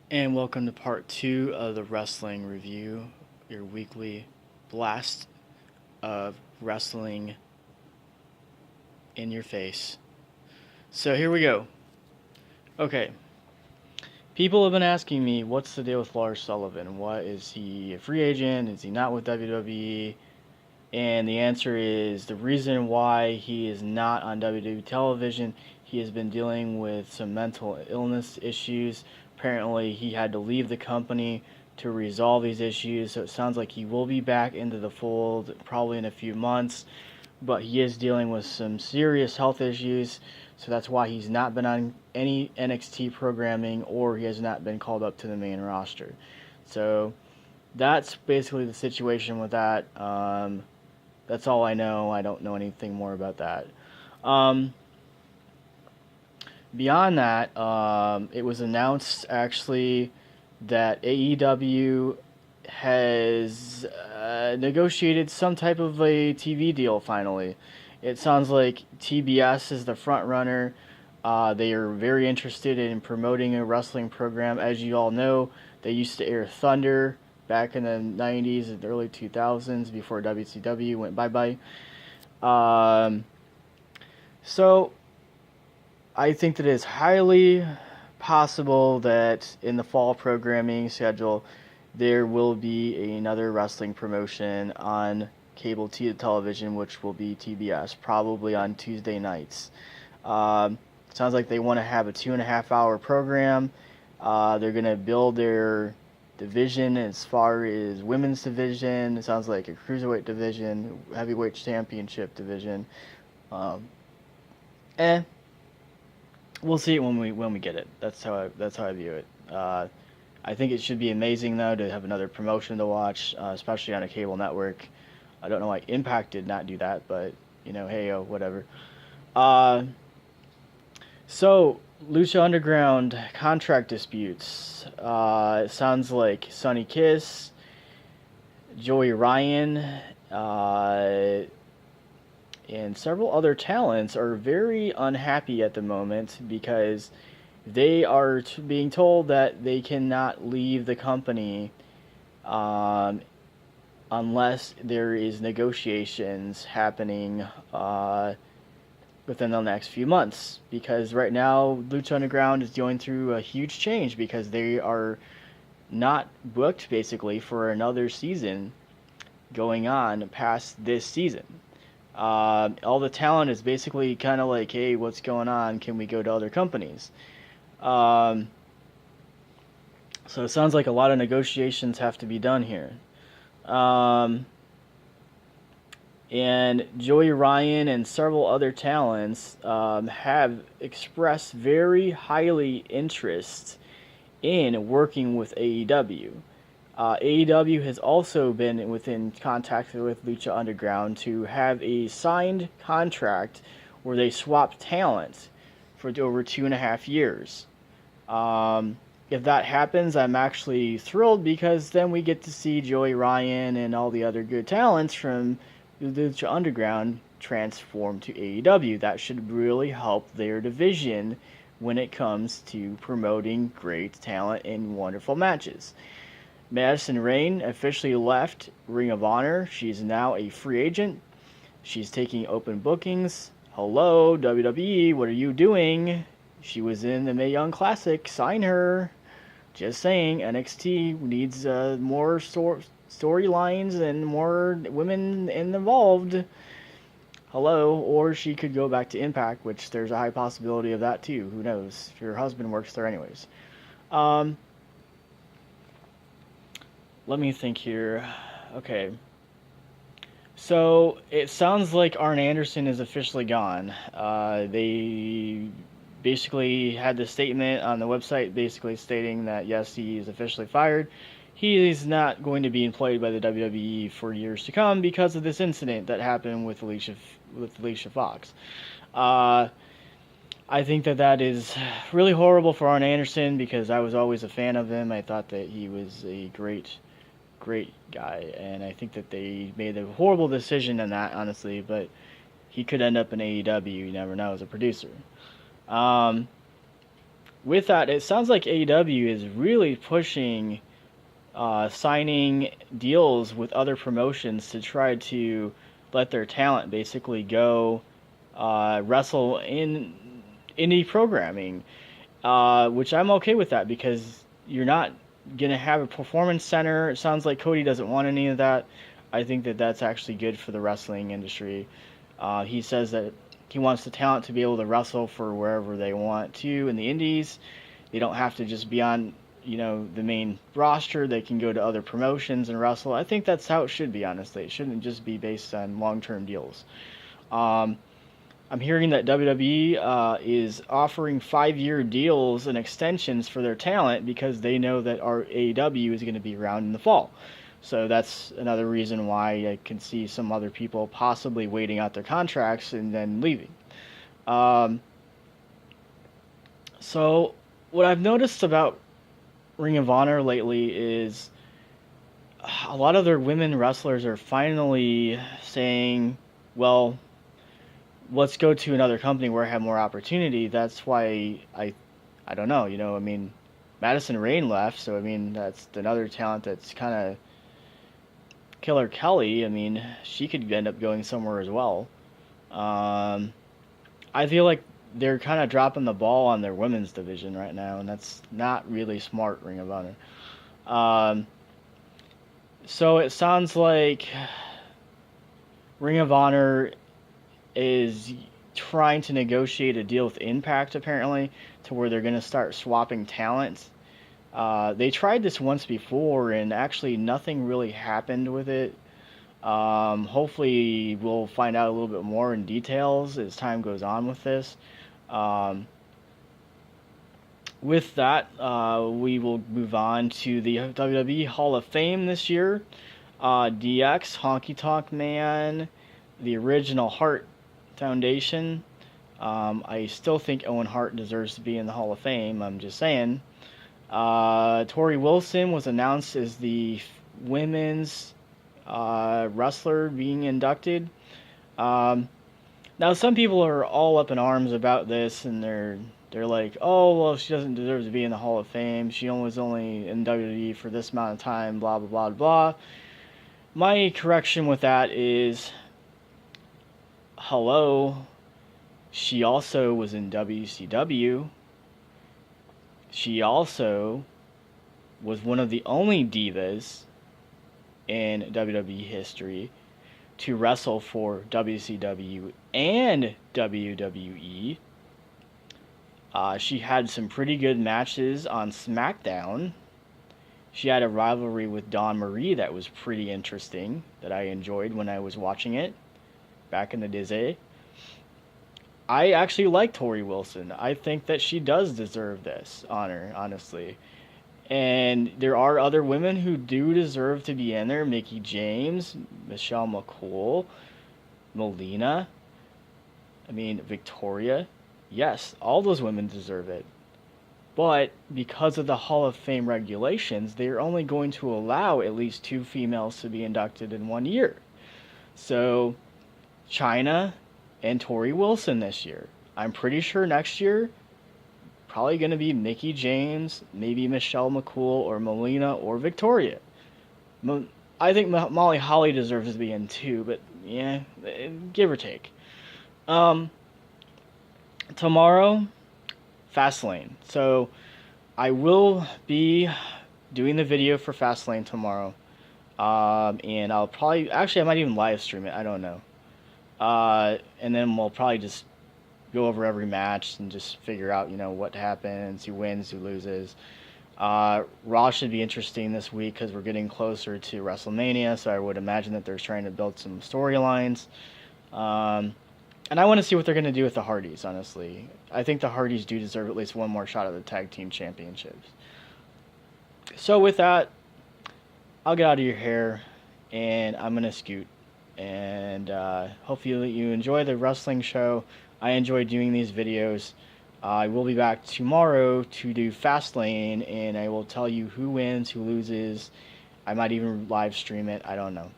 And welcome to part two of the wrestling review, your weekly blast of wrestling in your face. So here we go. Okay. People have been asking me, what's the deal with Lars Sullivan? What is he a free agent? Is he not with WWE? And the answer is the reason why he is not on WWE television, he has been dealing with some mental illness issues. Apparently, he had to leave the company to resolve these issues, so it sounds like he will be back into the fold probably in a few months, but he is dealing with some serious health issues, so that's why he's not been on any NXT programming or he has not been called up to the main roster. So that's basically the situation with that. That's all I know. I don't know anything more about that. Um, Beyond that, it was announced actually that AEW has negotiated some type of a TV deal finally. It sounds like TBS is the front runner. They are very interested in promoting a wrestling program. As you all know, they used to air Thunder back in the 90s and early 2000s before WCW went bye bye. Um, so I think that it is highly possible that in the fall programming schedule there will be another wrestling promotion on cable television, which will be TBS, probably on Tuesday nights. Sounds like they want to have a 2.5 hour program. They're going to build their division as far as women's division. It sounds like a cruiserweight division, heavyweight championship division. Um, eh, we'll see it when we get it. That's how I view it. I think it should be amazing though to have another promotion to watch, especially on a cable network. I don't know why Impact did not do that, but hey, whatever. Uh, so Lucha Underground contract disputes. It sounds like Sonny Kiss, Joey Ryan, uh, and several other talents are very unhappy at the moment because they are being told that they cannot leave the company um, unless there is negotiations happening within the next few months. Because right now, Lucha Underground is going through a huge change because they are not booked basically for another season going on past this season. All the talent is basically kind of like, hey, what's going on? Can we go to other companies? Um, so it sounds like a lot of negotiations have to be done here. Um, and Joey Ryan and several other talents have expressed very highly interest in working with AEW. AEW has also been within contact with Lucha Underground to have a signed contract where they swap talent for over 2.5 years. Um, if that happens, I'm actually thrilled because then we get to see Joey Ryan and all the other good talents from Lucha Underground transform to AEW. That should really help their division when it comes to promoting great talent and wonderful matches. Madison Rayne officially left Ring of Honor. She's now a free agent. She's taking open bookings. Hello, WWE, what are you doing? She was in the Mae Young Classic. Sign her. Just saying, NXT needs more storylines and more women involved. Hello, or she could go back to Impact, which there's a high possibility of that too. Who knows? If your husband works there, anyways. Um, Let me think here. Okay. So it sounds like Arn Anderson is officially gone. They basically had the statement on the website basically stating that yes, he is officially fired. He is not going to be employed by the WWE for years to come because of this incident that happened with Alicia Fox. Uh, I think that is really horrible for Arn Anderson because I was always a fan of him. I thought that he was a great guy, and I think that they made a horrible decision in that, honestly. But he could end up in AEW. You never know as a producer. Um, with that, it sounds like AEW is really pushing signing deals with other promotions to try to let their talent basically go wrestle in indie programming, which I'm okay with that because you're not going to have a performance center. It sounds like Cody doesn't want any of that. I think that that's actually good for the wrestling industry. He says that he wants the talent to be able to wrestle for wherever they want to in the indies. They don't have to just be on, the main roster. They can go to other promotions and wrestle. I think that's how it should be, honestly. It shouldn't just be based on long-term deals. I'm hearing that WWE is offering 5-year deals and extensions for their talent because they know that our AEW is going to be around in the fall. So that's another reason why I can see some other people possibly waiting out their contracts and then leaving. So what I've noticed about Ring of Honor lately is a lot of their women wrestlers are finally saying, well, let's go to another company where I have more opportunity. That's why I don't know, I mean, Madison Rayne left, so I mean, that's another talent that's kind of Killer Kelly. I mean, she could end up going somewhere as well. I feel like they're kind of dropping the ball on their women's division right now, and that's not really smart, Ring of Honor. So it sounds like Ring of Honor is trying to negotiate a deal with Impact, apparently, to where they're going to start swapping talent. They tried this once before, and actually nothing really happened with it. Hopefully we'll find out a little bit more in details as time goes on with this. With that, we will move on to the WWE Hall of Fame this year. DX, Honky Tonk Man, the original Hart Foundation. I still think Owen Hart deserves to be in the Hall of Fame. I'm just saying. Tori Wilson was announced as the women's wrestler being inducted. Now, some people are all up in arms about this, and they're like, oh, well, she doesn't deserve to be in the Hall of Fame. She was only in WWE for this amount of time, blah, blah, blah, blah. My correction with that is, hello, she also was in WCW. She also was one of the only divas in WWE history to wrestle for WCW and WWE. She had some pretty good matches on SmackDown. She had a rivalry with Dawn Marie that was pretty interesting, that I enjoyed when I was watching it back in the day. I actually like Tori Wilson. I think that she does deserve this honor, honestly. And there are other women who do deserve to be in there. Mickie James, Michelle McCool, Melina, Victoria. Yes, all those women deserve it. But because of the Hall of Fame regulations, they're only going to allow at least 2 females to be inducted in 1 year. So, Chyna and Tori Wilson this year. I'm pretty sure next year, probably going to be Mickie James, maybe Michelle McCool, or Melina, or Victoria. I think Molly Holly deserves to be in too, but yeah, give or take. Tomorrow, Fastlane. So I will be doing the video for Fastlane tomorrow. And I'll probably, actually I might even live stream it, I don't know. And then we'll probably just go over every match and just figure out, what happens, who wins, who loses. Raw should be interesting this week because we're getting closer to WrestleMania, so I would imagine that they're trying to build some storylines. And I want to see what they're going to do with the Hardys, honestly. I think the Hardys do deserve at least one more shot at the Tag Team Championships. So with that, I'll get out of your hair, and I'm going to scoot. And hopefully you enjoy the wrestling show. I enjoy doing these videos. I will be back tomorrow to do Fastlane, and I will tell you who wins, who loses. I might even live stream it. I don't know.